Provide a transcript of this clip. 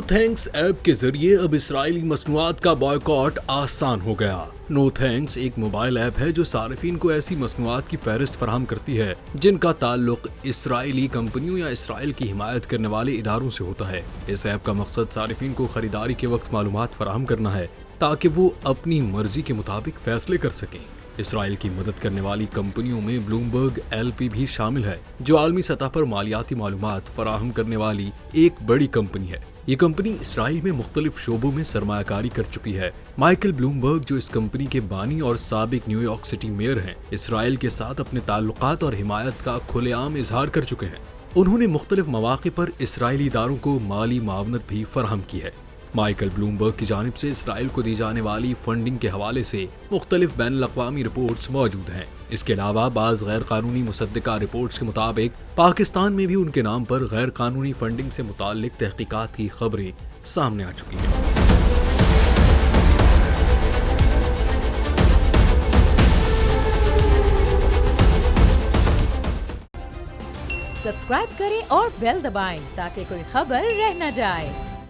No thanks app के जरिए अब इसराइली मसनूआत का बॉयकॉट आसान हो गया। नो थैंक्स एक मोबाइल ऐप है जो सार्फिन को ऐसी मसनूआत की फहरिस्त फराहम करती है जिनका ताल्लुक इसराइली कंपनियों या इसराइल की हिमायत करने वाले इदारों से होता है। इस ऐप का मकसद सार्फिन को खरीदारी के वक्त मालूमात फराहम करना है ताकि वो अपनी मर्जी के मुताबिक फैसले कर सकें। इसराइल की मदद करने वाली कंपनियों में ब्लूमबर्ग एलपी भी शामिल है, जो आलमी सतह पर मालियाती मालूमात फराहम करने वाली एक बड़ी कंपनी है। ये कंपनी इसराइल में मुख्तलिफ शोबों में सरमायाकारी कर चुकी है। माइकल ब्लूमबर्ग, जो इस कंपनी के बानी और साबिक न्यूयॉर्क सिटी मेयर हैं, इसराइल के साथ अपने ताल्लुकात और हिमायत का खुलेआम इजहार कर चुके हैं। उन्होंने मुख्तलिफ मौके पर इसराइली इदारों को माली मावनत भी फराहम की है। माइकल ब्लूमबर्ग की जानिब से इसराइल को दी जाने वाली फंडिंग के हवाले से मुख्तलिफ बैनुल-अक़वामी रिपोर्ट्स मौजूद हैं। इसके अलावा बाज़ गैर कानूनी मुसद्दिका रिपोर्ट्स के मुताबिक पाकिस्तान में भी उनके नाम पर गैर कानूनी फंडिंग से मुताल्लिक तहकीकात की खबरें सामने आ चुकी हैं। सब्सक्राइब करें और बेल दबाएं ताकि कोई खबर रह न जाए।